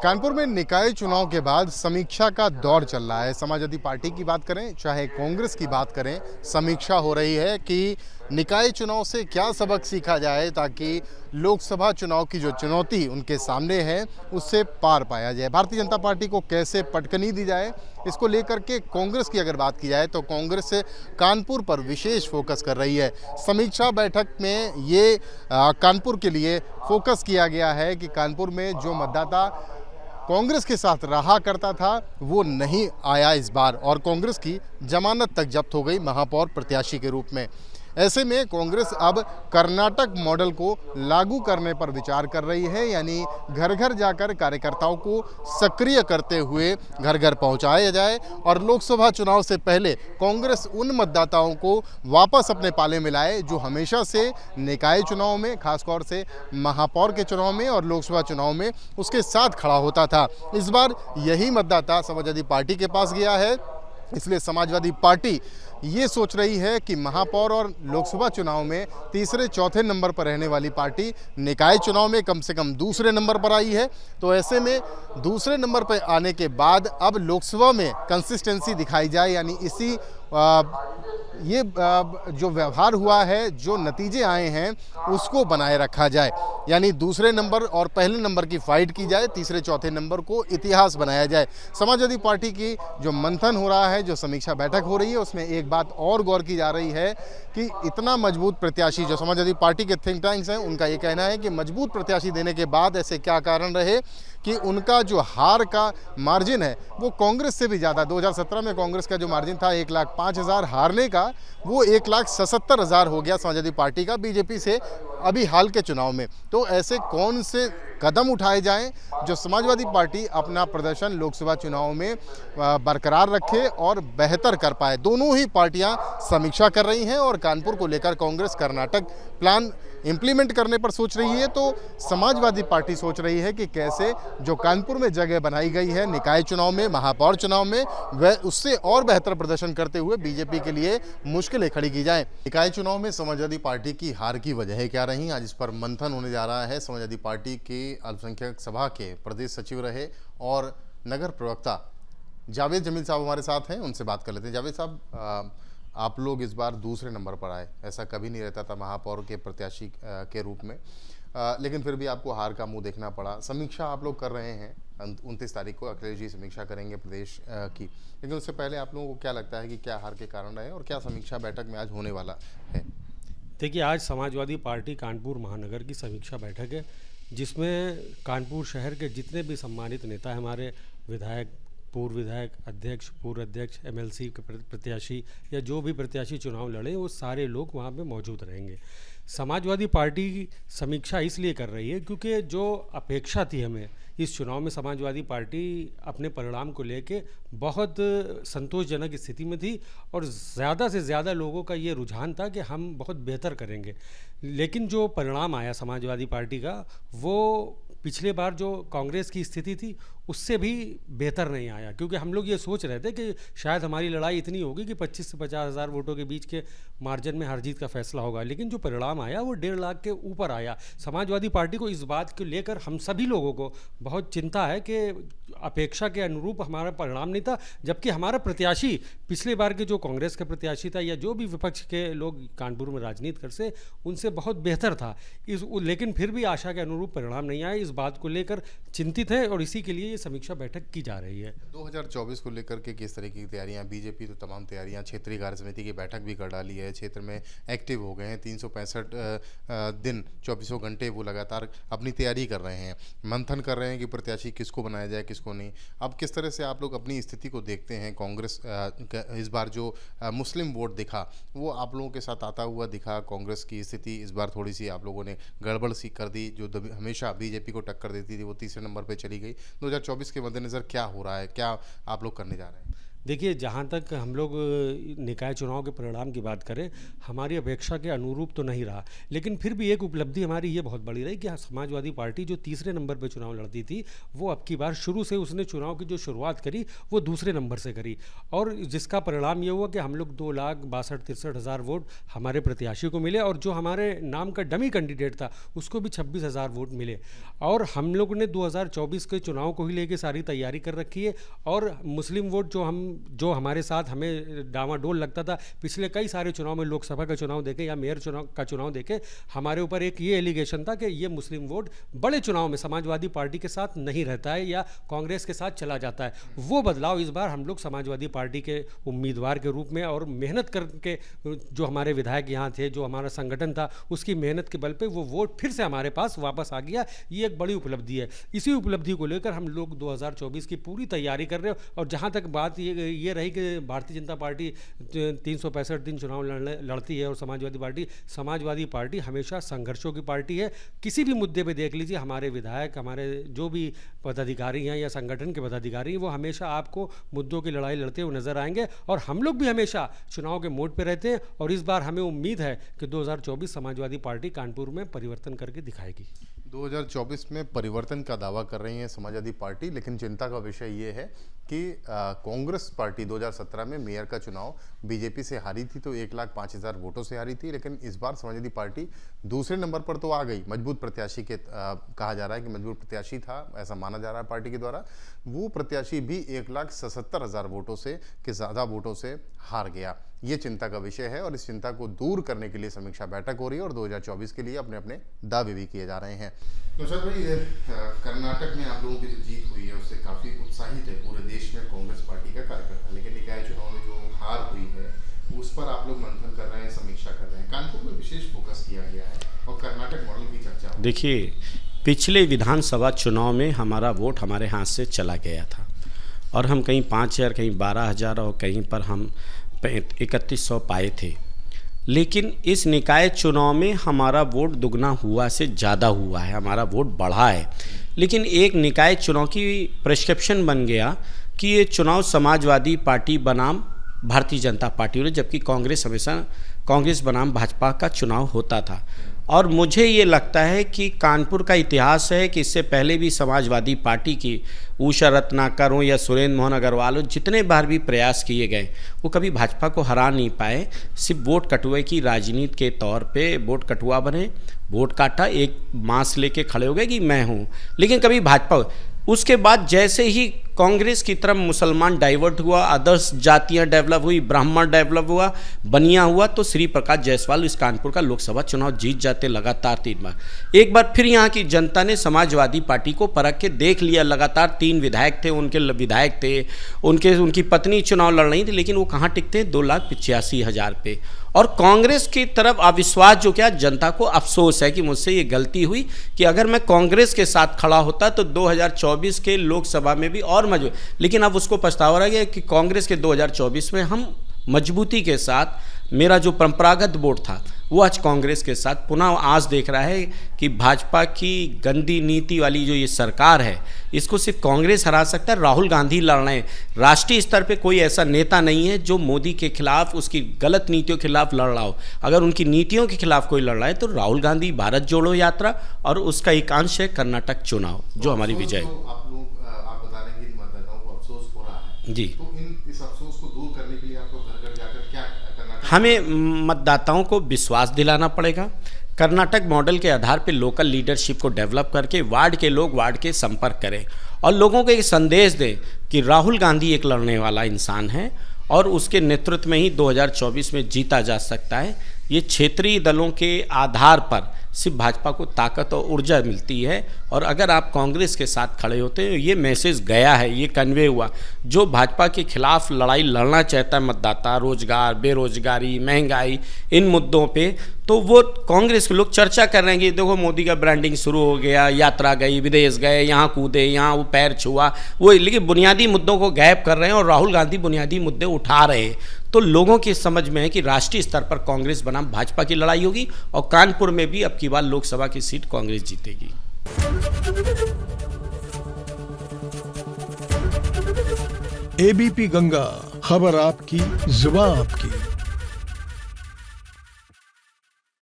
कानपुर में निकाय चुनाव के बाद समीक्षा का दौर चल रहा है। समाजवादी पार्टी की बात करें चाहे कांग्रेस की बात करें, समीक्षा हो रही है कि निकाय चुनाव से क्या सबक सीखा जाए ताकि लोकसभा चुनाव की जो चुनौती उनके सामने है उससे पार पाया जाए। भारतीय जनता पार्टी को कैसे पटकनी दी जाए, इसको लेकर के कांग्रेस की अगर बात की जाए तो कांग्रेस कानपुर पर विशेष फोकस कर रही है। समीक्षा बैठक में ये कानपुर के लिए फोकस किया गया है कि कानपुर में जो मतदाता कांग्रेस के साथ रहा करता था वो नहीं आया इस बार, और कांग्रेस की जमानत तक जब्त हो गई महापौर प्रत्याशी के रूप में। ऐसे में कांग्रेस अब कर्नाटक मॉडल को लागू करने पर विचार कर रही है, यानी घर घर जाकर कार्यकर्ताओं को सक्रिय करते हुए घर घर पहुंचाया जाए और लोकसभा चुनाव से पहले कांग्रेस उन मतदाताओं को वापस अपने पाले में लाए जो हमेशा से निकाय चुनाव में, खासतौर से महापौर के चुनाव में और लोकसभा चुनाव में उसके साथ खड़ा होता था। इस बार यही मतदाता समाजवादी पार्टी के पास गया है, इसलिए समाजवादी पार्टी ये सोच रही है कि महापौर और लोकसभा चुनाव में तीसरे चौथे नंबर पर रहने वाली पार्टी निकाय चुनाव में कम से कम दूसरे नंबर पर आई है। तो ऐसे में दूसरे नंबर पर आने के बाद अब लोकसभा में कंसिस्टेंसी दिखाई जाए, यानी इसी ये जो व्यवहार हुआ है, जो नतीजे आए हैं उसको बनाए रखा जाए, यानी दूसरे नंबर और पहले नंबर की फाइट की जाए, तीसरे चौथे नंबर को इतिहास बनाया जाए। समाजवादी पार्टी की जो मंथन हो रहा है, जो समीक्षा बैठक हो रही है, उसमें एक बात और गौर की जा रही है कि इतना मजबूत प्रत्याशी, जो समाजवादी पार्टी के थिंक टैंक्स हैं उनका ये कहना है कि मजबूत प्रत्याशी देने के बाद ऐसे क्या कारण रहे कि उनका जो हार का मार्जिन है वो कांग्रेस से भी ज़्यादा, 2017 में कांग्रेस का जो मार्जिन था 1,05,000 हारने का, वो 1,77,000 हो गया समाजवादी पार्टी का बीजेपी से अभी हाल के चुनाव में। तो ऐसे कौन से कदम उठाए जाएं जो समाजवादी पार्टी अपना प्रदर्शन लोकसभा चुनाव में बरकरार रखे और बेहतर कर पाए। दोनों ही पार्टियां समीक्षा कर रही हैं और कानपुर को लेकर कांग्रेस कर्नाटक प्लान इम्प्लीमेंट करने पर सोच रही है, तो समाजवादी पार्टी सोच रही है कि कैसे जो कानपुर में जगह बनाई गई है निकाय चुनाव में, महापौर चुनाव में, वह उससे और बेहतर प्रदर्शन करते हुए बीजेपी के लिए मुश्किलें खड़ी की जाएं। निकाय चुनाव में समाजवादी पार्टी की हार की वजह क्या रही, आज इस पर मंथन होने जा रहा है। समाजवादी पार्टी के अल्पसंख्यक सभा के प्रदेश सचिव रहे और नगर प्रवक्ता जावेद जमील साहब हमारे साथ हैं, उनसे बात कर लेते हैं। जावेद साहब, आप लोग इस बार दूसरे नंबर पर आए, ऐसा कभी नहीं रहता था महापौर के प्रत्याशी के रूप में, लेकिन फिर भी आपको हार का मुंह देखना पड़ा। समीक्षा आप लोग कर रहे हैं, 29 तारीख को अखिलेश जी समीक्षा करेंगे प्रदेश की, लेकिन उससे पहले आप लोगों को क्या लगता है कि क्या हार के कारण रहे और क्या समीक्षा बैठक में आज होने वाला है? देखिए, आज समाजवादी पार्टी कानपुर महानगर की समीक्षा बैठक है, जिसमें कानपुर शहर के जितने भी सम्मानित नेता हैं, हमारे विधायक, पूर्व विधायक, अध्यक्ष, पूर्व अध्यक्ष, एमएलसी के प्रत्याशी या जो भी प्रत्याशी चुनाव लड़े, वो सारे लोग वहाँ पे मौजूद रहेंगे। समाजवादी पार्टी समीक्षा इसलिए कर रही है क्योंकि जो अपेक्षा थी हमें इस चुनाव में, समाजवादी पार्टी अपने परिणाम को लेके बहुत संतोषजनक स्थिति में थी और ज़्यादा से ज़्यादा लोगों का ये रुझान था कि हम बहुत बेहतर करेंगे। लेकिन जो परिणाम आया समाजवादी पार्टी का, वो पिछले बार जो कांग्रेस की स्थिति थी उससे भी बेहतर नहीं आया, क्योंकि हम लोग ये सोच रहे थे कि शायद हमारी लड़ाई इतनी होगी कि 25 से 50,000 वोटों के बीच के मार्जिन में हार जीत का फैसला होगा, लेकिन जो परिणाम आया वो 1.5 लाख के ऊपर आया। समाजवादी पार्टी को इस बात को लेकर हम सभी लोगों को बहुत चिंता है कि अपेक्षा के अनुरूप हमारा परिणाम नहीं था, जबकि हमारा प्रत्याशी पिछले बार के जो कांग्रेस का प्रत्याशी था या जो भी विपक्ष के लोग कानपुर में राजनीति कर से उनसे बहुत बेहतर था लेकिन फिर भी आशा के अनुरूप परिणाम नहीं आए। इस बात को लेकर चिंतित है और इसी के लिए ये समीक्षा बैठक की जा रही है। 2024 को लेकर के किस तरीके की तैयारियां? बीजेपी तो तमाम तैयारियां, क्षेत्रीय कार्य समिति की बैठक भी कर डाली है, क्षेत्र में एक्टिव हो गए हैं, 365 दिन 24 घंटे वो लगातार अपनी तैयारी कर रहे हैं, मंथन कर रहे हैं कि प्रत्याशी किसको बनाया जाए किसको नहीं। अब किस तरह से आप लोग अपनी स्थिति को देखते हैं? कांग्रेस इस बार जो मुस्लिम वोट दिखा वो आप लोगों के साथ आता हुआ दिखा, कांग्रेस की स्थिति इस बार थोड़ी सी आप लोगों ने गड़बड़ सी कर दी, जो हमेशा बीजेपी को टक्कर देती थी वो तीसरे नंबर पर चली गई। 2024 के मद्देनज़र क्या हो रहा है, क्या आप लोग करने जा रहे हैं? देखिए, जहाँ तक हम लोग निकाय चुनाव के परिणाम की बात करें, हमारी अपेक्षा के अनुरूप तो नहीं रहा, लेकिन फिर भी एक उपलब्धि हमारी ये बहुत बड़ी रही कि समाजवादी पार्टी जो तीसरे नंबर पर चुनाव लड़ती थी, वो अब की बार शुरू से उसने चुनाव की जो शुरुआत करी वो दूसरे नंबर से करी, और जिसका परिणाम ये हुआ कि हम लोग 2,62,63,000 वोट हमारे प्रत्याशी को मिले, और जो हमारे नाम का डमी कैंडिडेट था उसको भी 26,000 वोट मिले। और हम लोग ने 2024 के चुनाव को ही लेके सारी तैयारी कर रखी है, और मुस्लिम वोट जो हमारे साथ हमें डामाडोल लगता था पिछले कई सारे चुनाव में, लोकसभा का चुनाव देखे या मेयर चुनाव देखे, हमारे ऊपर एक ये एलिगेशन था कि ये मुस्लिम वोट बड़े चुनाव में समाजवादी पार्टी के साथ नहीं रहता है या कांग्रेस के साथ चला जाता है। वो बदलाव इस बार हम लोग समाजवादी पार्टी के उम्मीदवार के रूप में और मेहनत करके, जो हमारे विधायक यहाँ थे, जो हमारा संगठन था, उसकी मेहनत के बल पे वो वोट फिर से हमारे पास वापस आ गया। ये एक बड़ी उपलब्धि है। इसी उपलब्धि को लेकर हम लोग 2024 की पूरी तैयारी कर रहे हैं। और जहाँ तक बात ये रही कि भारतीय जनता पार्टी 365 दिन चुनाव लड़ती है और समाजवादी पार्टी हमेशा संघर्षों की पार्टी है। किसी भी मुद्दे पे देख लीजिए, हमारे विधायक, हमारे जो भी पदाधिकारी हैं या संगठन के पदाधिकारी हैं, वो हमेशा आपको मुद्दों की लड़ाई लड़ते हुए नजर आएंगे, और हम लोग भी हमेशा चुनाव के मोड पे रहते हैं। और इस बार हमें उम्मीद है कि 2024 समाजवादी पार्टी कानपुर में परिवर्तन करके दिखाएगी। 2024 में परिवर्तन का दावा कर रही है समाजवादी पार्टी, लेकिन चिंता का विषय ये है कि कांग्रेस पार्टी 2017 में मेयर का चुनाव बीजेपी से हारी थी, तो 1,05,000 वोटों से हारी थी। लेकिन इस बार समाजवादी पार्टी दूसरे नंबर पर तो आ गई, मजबूत प्रत्याशी के कहा जा रहा है कि मजबूत प्रत्याशी था, ऐसा माना जा रहा है पार्टी के द्वारा। वो प्रत्याशी भी 1,77,000 वोटों से के ज़्यादा वोटों से हार गया। ये चिंता का विषय है, और इस चिंता को दूर करने के लिए समीक्षा बैठक हो रही है, और 2024 के लिए अपने अपने दावे भी किए जा रहे हैं। नौशाद भाई, कर्नाटक में आप लोगों की जो जीत हुई है उससे काफ़ी उत्साहित है पूरे देश में कांग्रेस पार्टी का कार्यकर्ता, लेकिन निकाय चुनाव में जो हार हुई है उस पर आप लोग मंथन कर रहे हैं, समीक्षा कर रहे हैं। कानपुर में विशेष फोकस किया गया है और कर्नाटक मॉडल की चर्चा। देखिए, पिछले विधानसभा चुनाव में हमारा वोट हमारे हाथ से चला गया था, और हम कहीं 5,000, कहीं 12,000 और कहीं पर हम 3100 पाए थे। लेकिन इस निकाय चुनाव में हमारा वोट दुगना हुआ से ज़्यादा हुआ है, हमारा वोट बढ़ा है। लेकिन एक निकाय चुनाव की प्रिस्क्रिप्शन बन गया कि ये चुनाव समाजवादी पार्टी बनाम भारतीय जनता पार्टी हो, जबकि कांग्रेस हमेशा कांग्रेस बनाम भाजपा का चुनाव होता था। और मुझे ये लगता है कि कानपुर का इतिहास है कि इससे पहले भी समाजवादी पार्टी की उषा रत्नाकर हो या सुरेंद्र मोहन अग्रवाल हो, जितने बार भी प्रयास किए गए वो कभी भाजपा को हरा नहीं पाए। सिर्फ वोट कटुए की राजनीति के तौर पे वोट कटुआ बने, वोट काटा, एक मांस लेके खड़े हो गए कि मैं हूँ, लेकिन कभी भाजपा। उसके बाद जैसे ही कांग्रेस की तरफ मुसलमान डाइवर्ट हुआ, अदर्स जातियां डेवलप हुई, ब्राह्मण डेवलप हुआ, बनिया हुआ, तो श्री प्रकाश जायसवाल इस कानपुर का लोकसभा चुनाव जीत जाते लगातार 3 बार। एक बार फिर यहाँ की जनता ने समाजवादी पार्टी को परख के देख लिया। लगातार 3 विधायक थे, उनके विधायक थे, उनकी पत्नी चुनाव लड़ रही थी, लेकिन वो कहाँ टिकते, 2,85,000 पे। और कांग्रेस की तरफ अविश्वास, जो क्या जनता को अफसोस है कि मुझसे ये गलती हुई कि अगर मैं कांग्रेस के साथ खड़ा होता तो 2024 के लोकसभा में भी और मजबूत। लेकिन अब उसको पछतावा रह गया कि कांग्रेस के 2024 में हम मजबूती के साथ, मेरा जो परंपरागत वोट था वो आज कांग्रेस के साथ पुनः आज देख रहा है कि भाजपा की गंदी नीति वाली जो ये सरकार है, इसको सिर्फ कांग्रेस हरा सकता है। राहुल गांधी लड़ रहे हैं। राष्ट्रीय स्तर पे कोई ऐसा नेता नहीं है जो मोदी के खिलाफ, उसकी गलत नीतियों के खिलाफ लड़ रहा हो। अगर उनकी नीतियों के खिलाफ कोई लड़ रहा है तो राहुल गांधी भारत जोड़ो यात्रा और उसका एक अंश है कर्नाटक चुनाव, जो हमारी विजय। आप बता रहे हैं कि मतदाताओं को अफसोस हो रहा है जी, तो इस अफसोस को दूर करने के लिए आपको घर घर जाकर क्या करना, हमें मतदाताओं को विश्वास दिलाना पड़ेगा। कर्नाटक मॉडल के आधार पर लोकल लीडरशिप को डेवलप करके वार्ड के लोग वार्ड के संपर्क करें और लोगों को एक संदेश दें कि राहुल गांधी एक लड़ने वाला इंसान है और उसके नेतृत्व में ही 2024 में जीता जा सकता है। ये क्षेत्रीय दलों के आधार पर सिर्फ भाजपा को ताकत और ऊर्जा मिलती है, और अगर आप कांग्रेस के साथ खड़े होते हैं, ये मैसेज गया है, ये कन्वे हुआ। जो भाजपा के खिलाफ लड़ाई लड़ना चाहता है मतदाता, रोजगार, बेरोजगारी, महंगाई, इन मुद्दों पे, तो वो कांग्रेस के लोग चर्चा कर रहे हैं कि देखो मोदी का ब्रांडिंग शुरू हो गया, यात्रा गई, विदेश गए, यहाँ कूदे, यहाँ वो पैर छुआ, वो लेकिन बुनियादी मुद्दों को गायब कर रहे हैं और राहुल गांधी बुनियादी मुद्दे उठा रहे हैं। तो लोगों की समझ में है कि राष्ट्रीय स्तर पर कांग्रेस बनाम भाजपा की लड़ाई होगी और कानपुर में भी अब की बार लोकसभा की सीट कांग्रेस जीतेगी। एबीपी गंगा, खबर आपकी, जुबान आपकी।